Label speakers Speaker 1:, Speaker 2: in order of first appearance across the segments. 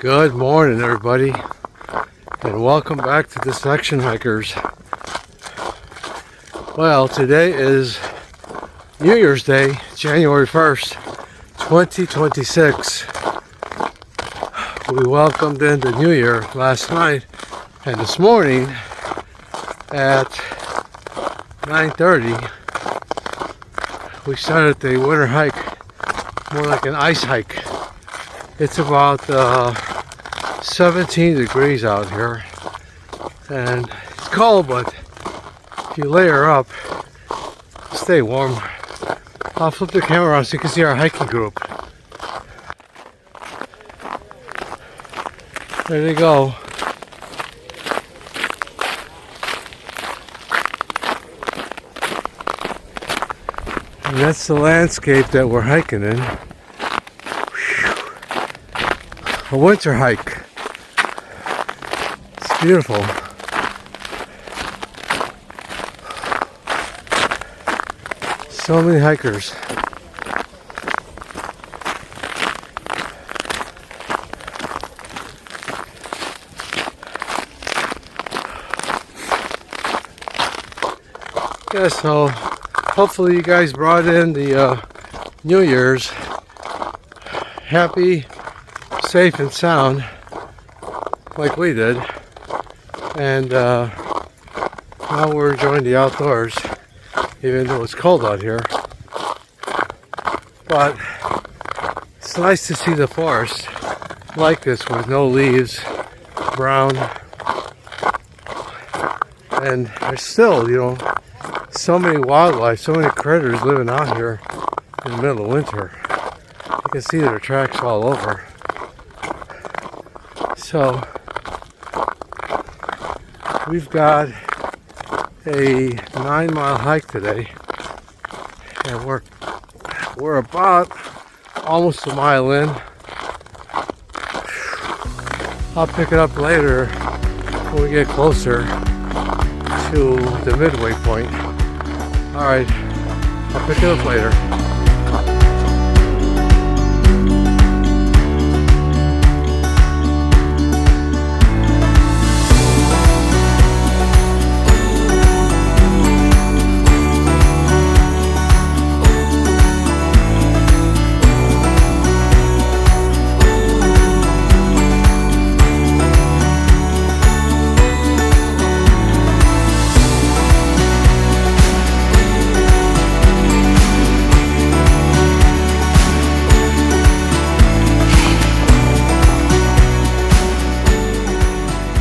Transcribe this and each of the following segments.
Speaker 1: Good morning, everybody, and welcome back to the Selection Hikers. Well, today is New Year's Day, January 1st, 2026. We welcomed in the New Year last night, and this morning at 9:30, we started the winter hike, more like an ice hike. It's about 17 degrees out here, and it's cold, but if you layer up, stay warm. I'll flip the camera around so you can see our hiking group. There they go. And that's the landscape that we're hiking in. A winter hike. It's beautiful. So many hikers. Yeah, so hopefully you guys brought in the New Year's happy, safe and sound like we did, and now we're enjoying the outdoors even though it's cold out here. But it's nice to see the forest like this with no leaves, brown, and there's still, so many wildlife, so many critters living out here in the middle of winter. You can see their tracks all over. So we've got a 9-mile hike today, and we're about almost a mile in. I'll pick it up later when we get closer to the midway point. Alright, I'll pick it up later.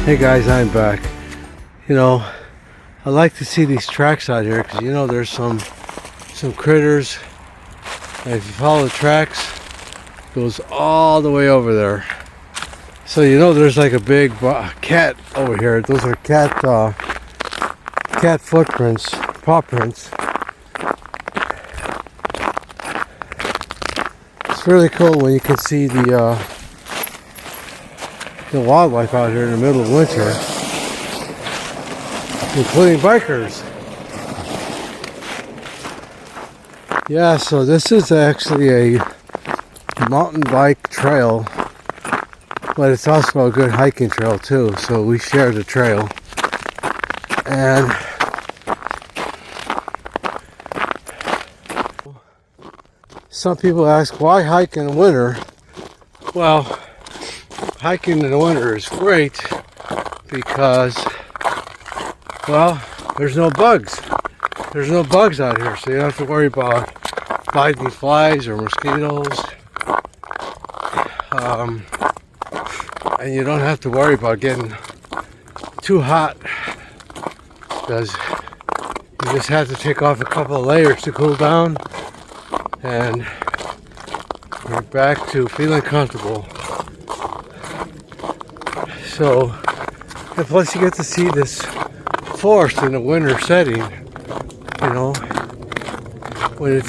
Speaker 1: Hey guys, I'm back. I like to see these tracks out here because there's some critters, and if you follow the tracks, it goes all the way over there. So there's like a big cat over here. Those are cat footprints, paw prints. It's really cool when you can see the wildlife out here in the middle of winter, including bikers. Yeah, so this is actually a mountain bike trail, but it's also a good hiking trail too, so we share the trail. And some people ask, why hike in the winter? Well, hiking in the winter is great because, there's no bugs. There's no bugs out here, so you don't have to worry about biting flies or mosquitoes. And you don't have to worry about getting too hot because you just have to take off a couple of layers to cool down, and you're back to feeling comfortable. So, and plus you get to see this forest in a winter setting, when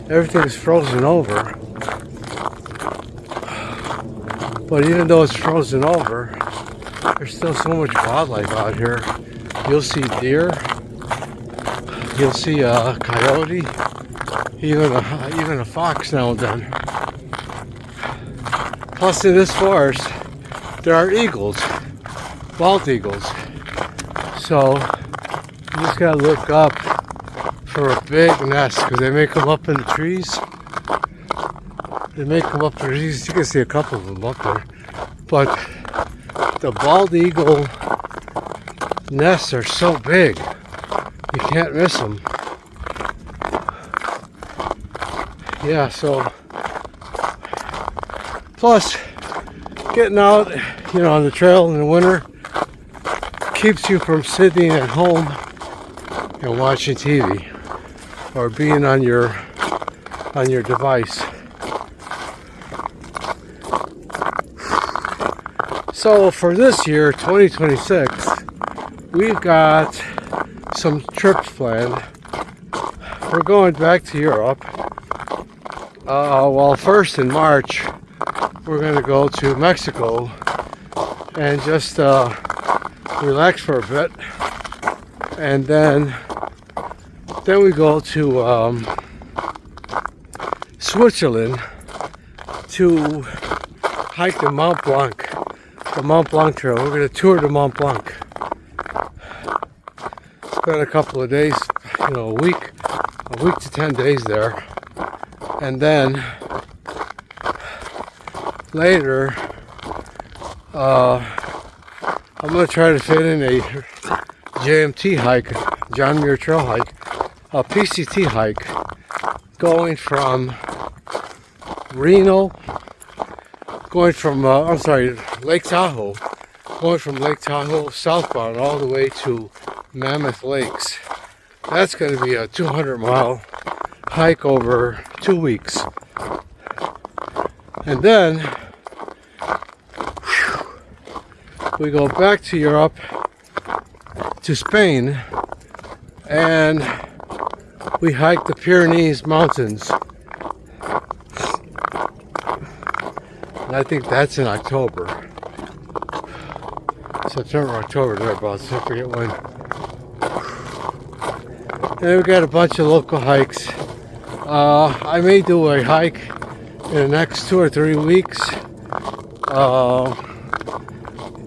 Speaker 1: everything's frozen over. But even though it's frozen over, there's still so much wildlife out here. You'll see deer, you'll see a coyote, even a fox now and then. Plus in this forest, there are eagles, bald eagles. So you just gotta look up for a big nest because they may come up in the trees. They may come up in the trees. You can see a couple of them up there. But the bald eagle nests are so big, you can't miss them. Yeah, so plus getting out, on the trail in the winter keeps you from sitting at home and watching TV or being on your device. So for this year, 2026, we've got some trips planned. We're going back to Europe. Well, first in March, we're going to go to Mexico and just relax for a bit. And then we go to Switzerland to hike the Mont Blanc Trail. We're going to tour the Mont Blanc. Spend a couple of days, a week to 10 days there. And then later, I'm going to try to fit in a JMT hike, John Muir Trail hike, a PCT hike, going from Reno, Lake Tahoe, going from Lake Tahoe southbound all the way to Mammoth Lakes. That's going to be a 200-mile hike over 2 weeks. And then we go back to Europe, to Spain, and we hike the Pyrenees Mountains. And I think that's in October. September, October, thereabouts. I forget when. And we got a bunch of local hikes. I may do a hike in the next 2 or 3 weeks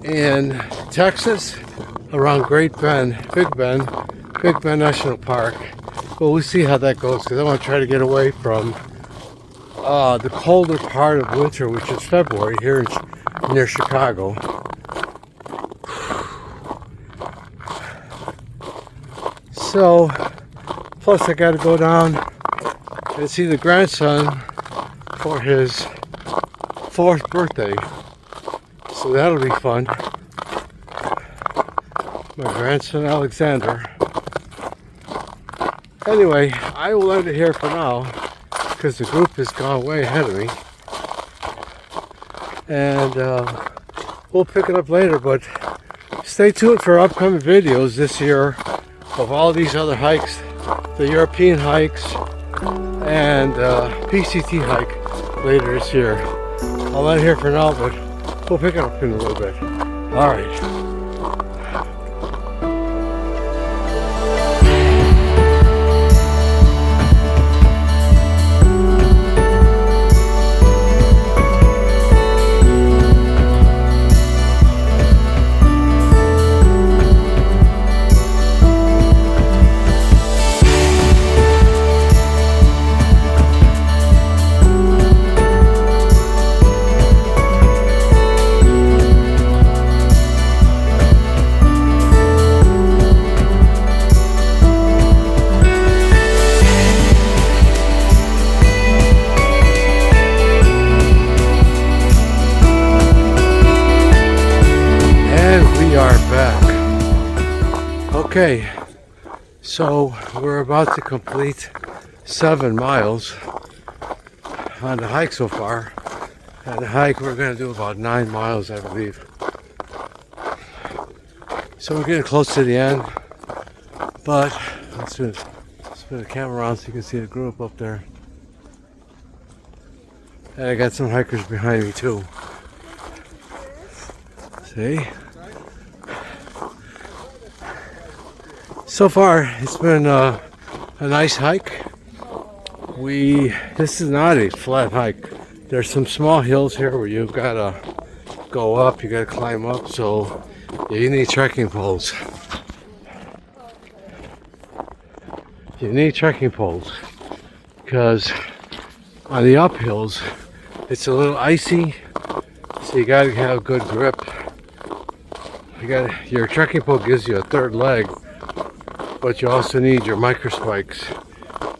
Speaker 1: in Texas around Big Bend National Park. Well, we'll see how that goes because I want to try to get away from the colder part of winter, which is February here near Chicago. So, plus I got to go down and see the grandson for his 4th birthday. So that'll be fun. My grandson Alexander. Anyway, I will end it here for now because the group has gone way ahead of me. And we'll pick it up later, but stay tuned for upcoming videos this year of all these other hikes, the European hikes and PCT hike later this year. I'll end here for now, but we'll pick it up in a little bit. All right. Okay, so we're about to complete 7 miles on the hike so far. And the hike we're going to do about 9 miles, I believe. So we're getting close to the end, but let's spin the camera around so you can see the group up there. And I got some hikers behind me too. See? So far, it's been a nice hike. This is not a flat hike. there's some small hills here where you've got to go up, you got to climb up, so you need trekking poles. You need trekking poles because on the uphills it's a little icy, so you got to have good grip. Your trekking pole gives you a third leg, but you also need your micro spikes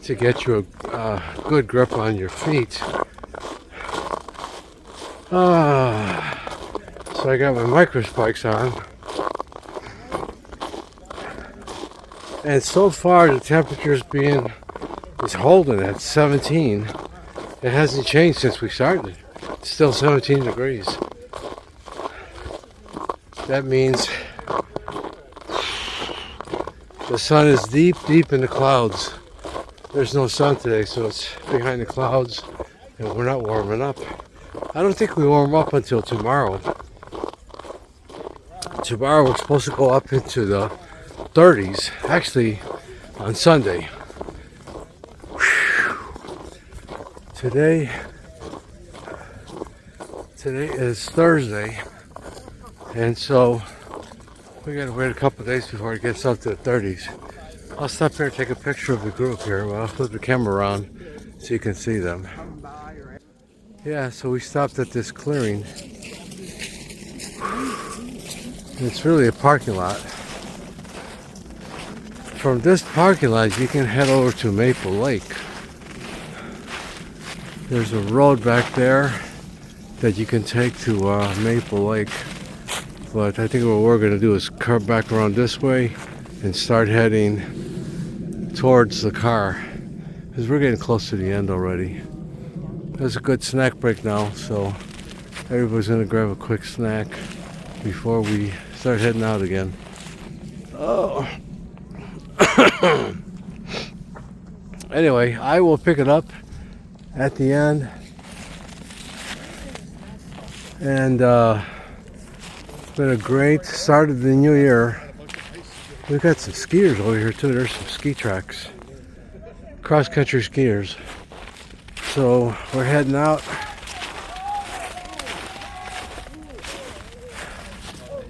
Speaker 1: to get you a good grip on your feet. So I got my micro spikes on, and so far the temperature's is holding at 17. It hasn't changed since we started. It's still 17 degrees. That means the sun is deep in the clouds. There's no sun today, so it's behind the clouds, and we're not warming up. I don't think we warm up until tomorrow. Tomorrow we're supposed to go up into the 30s, actually on Sunday. Today is Thursday, and so we gotta wait a couple of days before it gets up to the 30s. I'll stop here and take a picture of the group here. Well, I'll flip the camera around so you can see them. Yeah, so we stopped at this clearing. It's really a parking lot. From this parking lot, you can head over to Maple Lake. There's a road back there that you can take to Maple Lake. But I think what we're going to do is curve back around this way and start heading towards the car, because we're getting close to the end already. There's a good snack break now, so everybody's going to grab a quick snack before we start heading out again. Oh. Anyway, I will pick it up at the end, and it's been a great start of the new year. We've got some skiers over here too. There's some ski tracks, cross-country skiers. So we're heading out,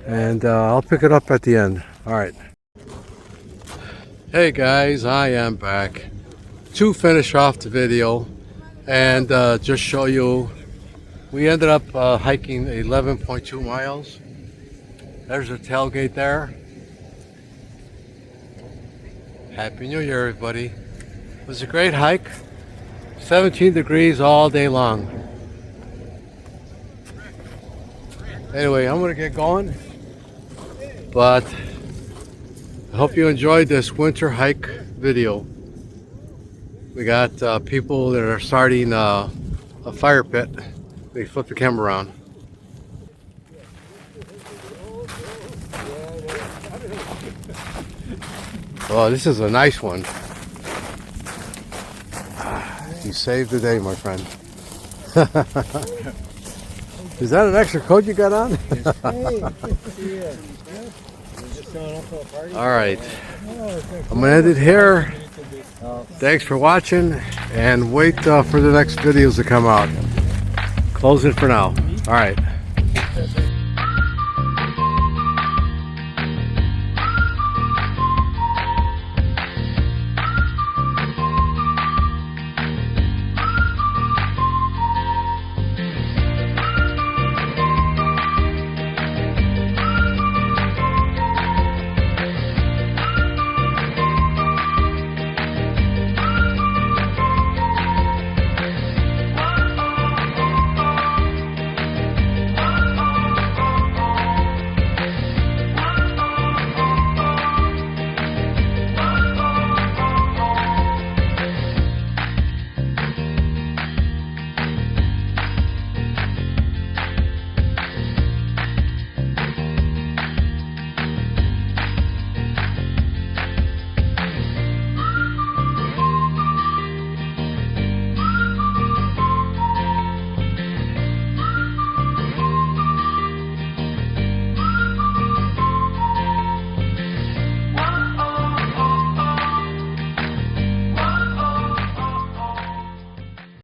Speaker 1: and I'll pick it up at the end. All right. Hey guys, I am back to finish off the video and just show you we ended up hiking 11.2 miles. There's a tailgate there. Happy New Year, everybody. It was a great hike. 17 degrees all day long. Anyway, I'm gonna get going, but I hope you enjoyed this winter hike video. We got people that are starting a fire pit. They flip the camera around. Oh, this is a nice one. You saved the day, my friend. Is that an extra coat you got on? All right. I'm going to end it here. Thanks for watching, and wait for the next videos to come out. Close it for now. All right.